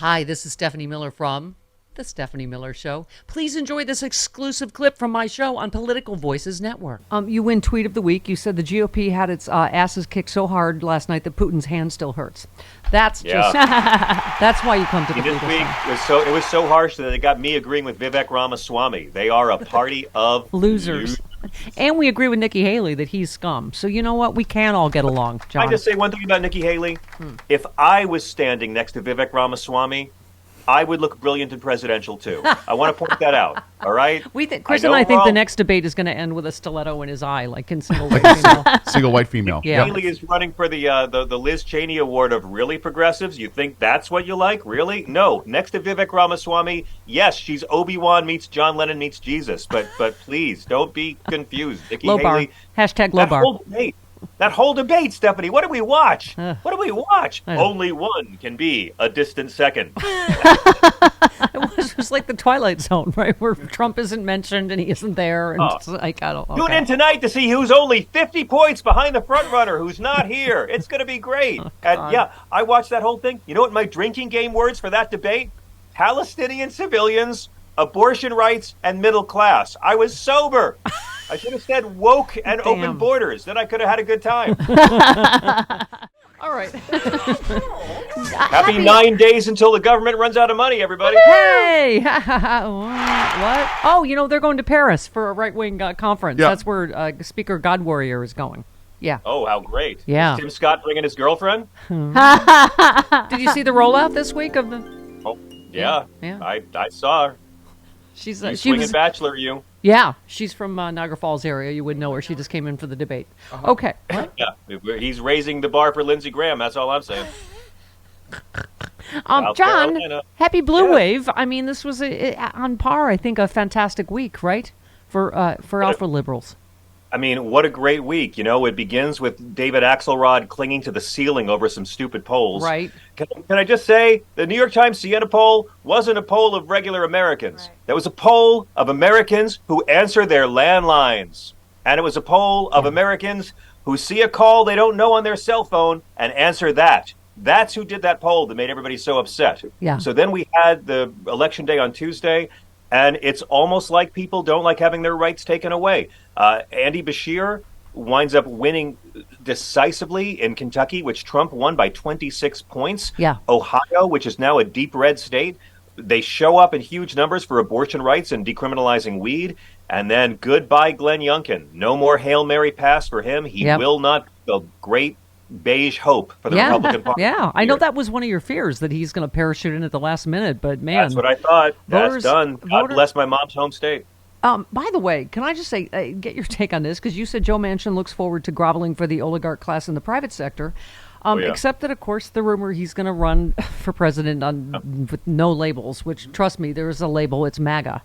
Hi, this is Stephanie Miller from The Stephanie Miller Show. Please enjoy this exclusive clip from my show on Political Voices Network. You win Tweet of the Week. You said the GOP had its asses kicked so hard last night that Putin's hand still hurts. That's just, that's why you come to the This week it was so harsh that it got me agreeing with Vivek Ramaswamy. They are a party of losers. And we agree with Nikki Haley that he's scum. So you know what? We can all get along, John. Can I just say one thing about Nikki Haley? If I was standing next to Vivek Ramaswamy, I would look brilliant in presidential, too. I want to point that out, all right? Chris and I think the next debate is going to end with a stiletto in his eye, like in single white female. Single white female. Yeah. Haley is running for the Liz Cheney Award of really progressives. You think that's what you like? Really? No. Next to Vivek Ramaswamy, yes, she's Obi-Wan meets John Lennon meets Jesus. But please, don't be confused. Nikki Low Haley. bar. Hashtag low bar. That whole debate, Stephanie, what did we watch? Only one can be a distant second. It was like the Twilight Zone, right? Where Trump isn't mentioned and he isn't there. And it's like, I don't, okay. Tune in tonight to see who's only 50 points behind the front runner who's not here. It's going to be great. And yeah, I watched that whole thing. You know what my drinking game words for that debate? Palestinian civilians, abortion rights, and middle class. I was sober. I should have said woke and open borders. Then I could have had a good time. All right. Happy 9 days until the government runs out of money, everybody. Hey! What? Oh, they're going to Paris for a right-wing conference. Yeah. That's where Speaker God Warrior is going. Yeah. Oh, how great. Yeah. Is Tim Scott bringing his girlfriend? Did you see the rollout this week of the... Oh, yeah. Yeah. I saw her. She's swinging bachelor, you. Yeah, she's from Niagara Falls area. You would know her. She just came in for the debate. Okay. What? Yeah, he's raising the bar for Lindsey Graham. That's all I'm saying. John, Carolina. happy Blue Wave. I mean, this was on par. I think a fantastic week, right? For alpha liberals. I mean, what a great week. It begins with David Axelrod clinging to the ceiling over some stupid polls. Right. Can I just say, the New York Times Siena poll wasn't a poll of regular Americans. Right. That was a poll of Americans who answer their landlines. And it was a poll of Americans who see a call they don't know on their cell phone and answer that. That's who did that poll that made everybody so upset. Yeah. So then we had the election day on Tuesday, and it's almost like people don't like having their rights taken away. Andy Beshear winds up winning decisively in Kentucky, which Trump won by 26 points. Yeah. Ohio, which is now a deep red state, they show up in huge numbers for abortion rights and decriminalizing weed. And then goodbye, Glenn Youngkin. No more Hail Mary pass for him. He will not be the great beige hope for the Republican Party. Yeah, I know that was one of your fears, that he's going to parachute in at the last minute, but man. That's what I thought. That's done. God bless my mom's home state. By the way, can I just say, get your take on this? Because you said Joe Manchin looks forward to groveling for the oligarch class in the private sector. Except that, of course, the rumor he's going to run for president with no labels, which, trust me, there is a label. It's MAGA.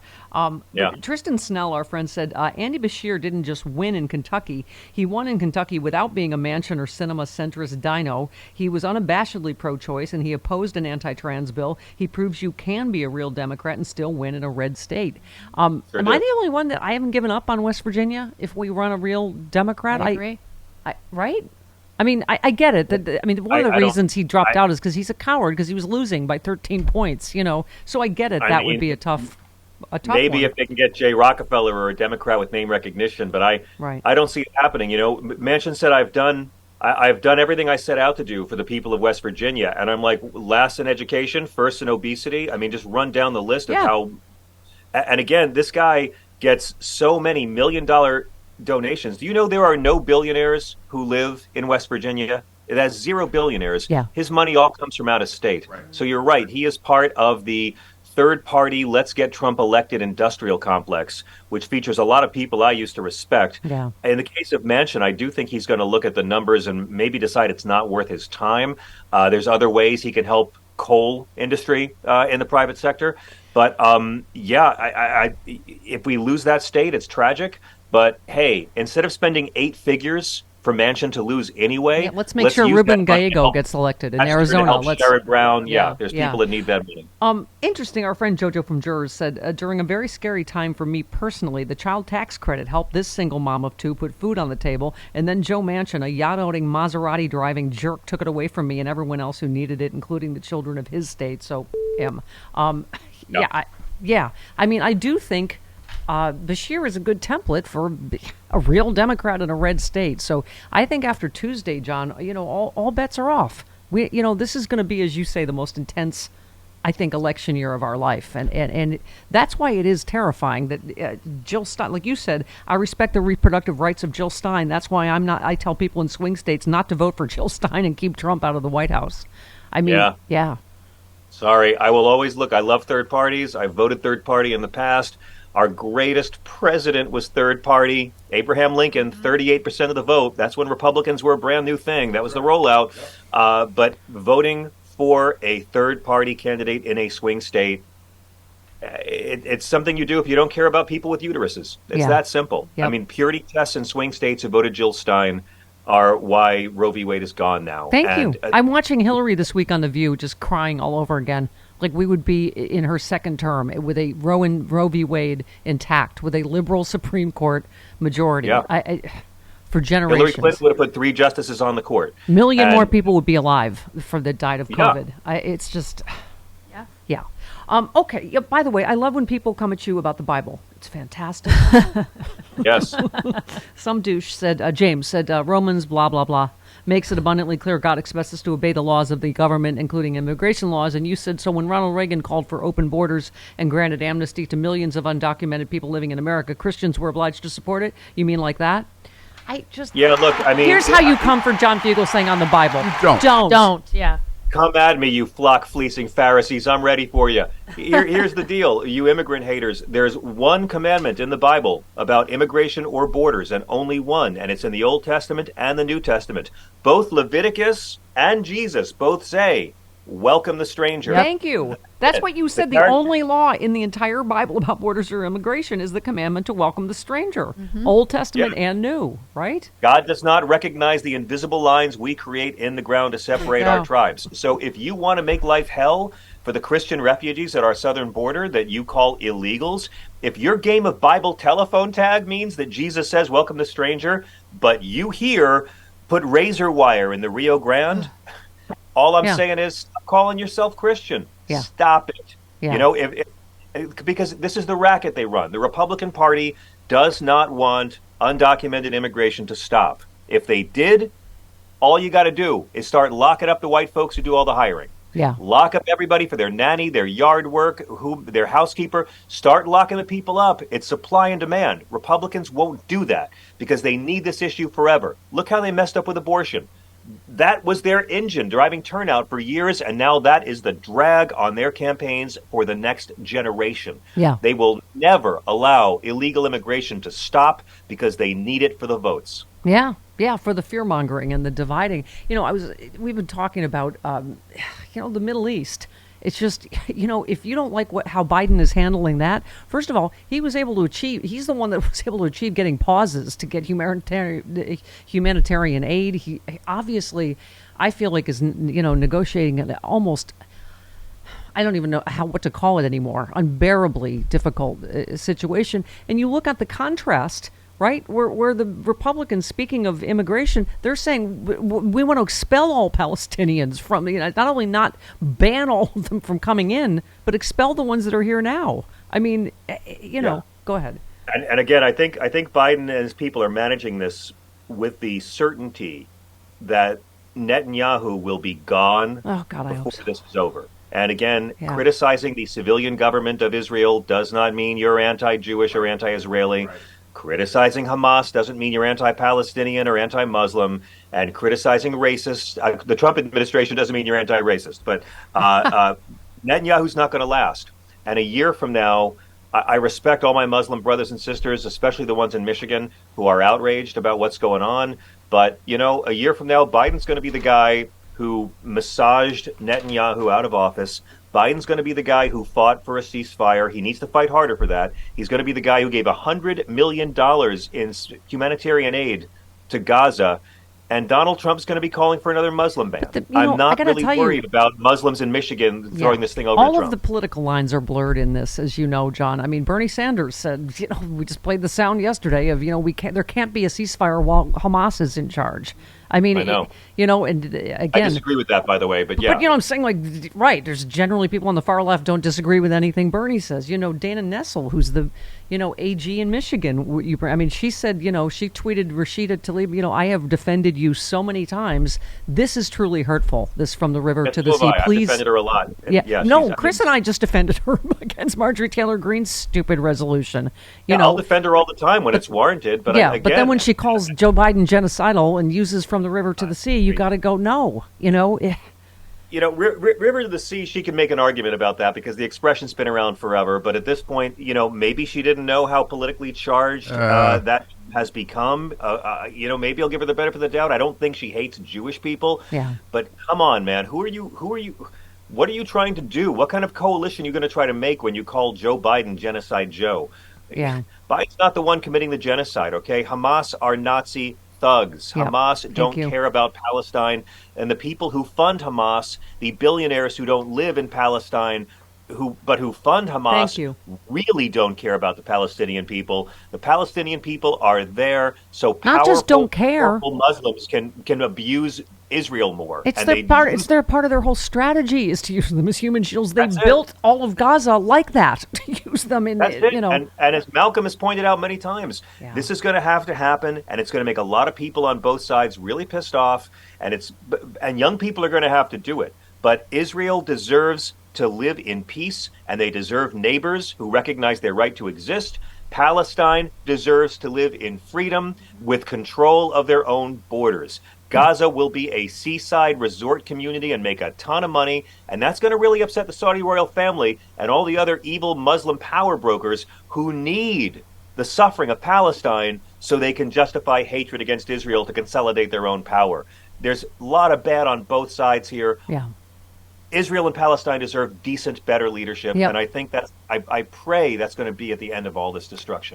Tristan Snell, our friend, said Andy Beshear didn't just win in Kentucky. He won in Kentucky without being a Manchin or Sinema centrist dino. He was unabashedly pro-choice, and he opposed an anti-trans bill. He proves you can be a real Democrat and still win in a red state. Am I the only one that I haven't given up on West Virginia if we run a real Democrat? I agree. Right? I mean, I get it. One of the reasons he dropped out is because he's a coward, because he was losing by 13 points, So I get it. That would be a tough maybe one. If they can get Jay Rockefeller or a Democrat with name recognition, but I don't see it happening. Manchin said, I've done everything I set out to do for the people of West Virginia. And I'm like, last in education, first in obesity. I mean, just run down the list of how. And again, this guy gets so many $1 million donations. Do you know there are no billionaires who live in West Virginia? It has 0 billionaires. Yeah. His money all comes from out of state. Right. So you're right. He is part of the third party, let's get Trump elected industrial complex, which features a lot of people I used to respect. Yeah. In the case of Manchin, I do think he's going to look at the numbers and maybe decide it's not worth his time. There's other ways he can help coal industry in the private sector. But if we lose that state, it's tragic. But hey, instead of spending 8 figures for Manchin to lose anyway, let's make sure Ruben Gallego gets elected in Arizona. Let's Sherrod Brown. There's people that need that money. Interesting. Our friend Jojo from Jurors said, during a very scary time for me personally, the child tax credit helped this single mom of 2 put food on the table, and then Joe Manchin, a yacht-owning, Maserati-driving jerk, took it away from me and everyone else who needed it, including the children of his state. So him. No. I mean, I do think Bashir is a good template for a real Democrat in a red state. So I think after Tuesday, John, all bets are off. This is going to be, as you say, the most intense, I think, election year of our life. And that's why it is terrifying that Jill Stein, like you said, I respect the reproductive rights of Jill Stein. That's why I tell people in swing states not to vote for Jill Stein and keep Trump out of the White House. I mean, yeah. Sorry, I will always look. I love third parties. I've voted third party in the past. Our greatest president was third party. Abraham Lincoln, 38% of the vote. That's when Republicans were a brand new thing. That was the rollout. But voting for a third party candidate in a swing state, it's something you do if you don't care about people with uteruses. It's that simple. Yep. I mean, purity tests in swing states who voted Jill Stein are why Roe v. Wade is gone now. Thank you. I'm watching Hillary this week on The View, just crying all over again. Like we would be in her second term with a Roe v. Wade intact, with a liberal Supreme Court majority. Yeah. For generations. Hillary Clinton would have put 3 justices on the court. A million more people would be alive that died of COVID. It's just, yeah. Okay. Yeah, by the way, I love when people come at you about the Bible. It's fantastic. Yes. Some douche said, James said, Romans, blah, blah, blah, makes it abundantly clear God expects us to obey the laws of the government, including immigration laws. And you said, so when Ronald Reagan called for open borders and granted amnesty to millions of undocumented people living in America, Christians were obliged to support it? You mean like that? Look, I mean, here's how you comfort John Fugelsang on the Bible. Don't. Yeah. Come at me, you flock-fleecing Pharisees. I'm ready for you. Here's the deal, you immigrant haters. There's one commandment in the Bible about immigration or borders, and only one, and it's in the Old Testament and the New Testament. Both Leviticus and Jesus both say, welcome the stranger. Thank you. That's what you said. The only law in the entire Bible about borders or immigration is the commandment to welcome the stranger. Mm-hmm. Old Testament and New, right? God does not recognize the invisible lines we create in the ground to separate our tribes. So if you want to make life hell for the Christian refugees at our southern border that you call illegals, if your game of Bible telephone tag means that Jesus says, welcome the stranger, but you here put razor wire in the Rio Grande, all I'm saying is stop calling yourself Christian. Yeah. Stop it. Yeah. Because this is the racket they run. The Republican Party does not want undocumented immigration to stop. If they did, all you got to do is start locking up the white folks who do all the hiring. Yeah. Lock up everybody for their nanny, their yard work, their housekeeper. Start locking the people up. It's supply and demand. Republicans won't do that because they need this issue forever. Look how they messed up with abortion. That was their engine driving turnout for years, and now that is the drag on their campaigns for the next generation. Yeah. They will never allow illegal immigration to stop because they need it for the votes. Yeah, for the fear-mongering and the dividing. We've been talking about, the Middle East. It's just, if you don't like how Biden is handling that, first of all, he's the one that was able to achieve getting pauses to get humanitarian aid. He obviously, I feel like, is, negotiating an almost, I don't even know what to call it anymore, unbearably difficult situation. And you look at the contrast, right, where the Republicans, speaking of immigration, they're saying we want to expel all Palestinians from the United States, not only not ban all of them from coming in, but expel the ones that are here now. I mean, go ahead. And again, I think Biden and his people are managing this with the certainty that Netanyahu will be gone before this is over. And again, criticizing the civilian government of Israel does not mean you're anti-Jewish or anti-Israeli. Right. Criticizing Hamas doesn't mean you're anti-Palestinian or anti-Muslim, and criticizing racists, the Trump administration doesn't mean you're anti-racist, but Netanyahu's not going to last. And a year from now, I respect all my Muslim brothers and sisters, especially the ones in Michigan who are outraged about what's going on. But, a year from now, Biden's going to be the guy who massaged Netanyahu out of office. Biden's going to be the guy who fought for a ceasefire. He needs to fight harder for that. He's going to be the guy who gave $100 million in humanitarian aid to Gaza. And Donald Trump's going to be calling for another Muslim ban. I'm not really worried about Muslims in Michigan throwing this thing over to Trump. All of the political lines are blurred in this, as you know, John. I mean, Bernie Sanders said, we just played the sound yesterday of, there can't be a ceasefire while Hamas is in charge. I mean, I know. And I again, disagree with that, by the way, but yeah. But I'm saying, like, right? There's generally people on the far left don't disagree with anything Bernie says. Dana Nessel, who's the AG in Michigan. She said, she tweeted Rashida Tlaib, I have defended you so many times. This is truly hurtful. This from the river to the sea. Please, I've defended her a lot. Yeah. No, Chris and I just defended her against Marjorie Taylor Greene's stupid resolution. I'll defend her all the time when it's warranted. But but then when she calls Joe Biden genocidal and uses from the river to the sea, you got to go no. River to the sea, she can make an argument about that because the expression's been around forever. But at this point, maybe she didn't know how politically charged that has become. Maybe I'll give her the benefit of the doubt. I don't think she hates Jewish people. Yeah. But come on, man. Who are you? What are you trying to do? What kind of coalition are you going to try to make when you call Joe Biden Genocide Joe? Yeah. Biden's not the one committing the genocide, okay? Hamas are Nazi thugs. Yep. Hamas don't care about Palestine. And the people who fund Hamas, the billionaires who don't live in Palestine, who fund Hamas, really don't care about the Palestinian people. The Palestinian people are there so powerful Muslims can abuse Israel more. It's their part of their whole strategy is to use them as human shields. They built all of Gaza like that to use them in. And as Malcolm has pointed out many times, this is going to have to happen, and it's going to make a lot of people on both sides really pissed off, and young people are going to have to do it. But Israel deserves to live in peace, and they deserve neighbors who recognize their right to exist. Palestine deserves to live in freedom with control of their own borders. Gaza will be a seaside resort community and make a ton of money, and that's going to really upset the Saudi royal family and all the other evil Muslim power brokers who need the suffering of Palestine so they can justify hatred against Israel to consolidate their own power. There's a lot of bad on both sides here. Yeah. Israel and Palestine deserve decent, better leadership, and I think I pray that's going to be at the end of all this destruction.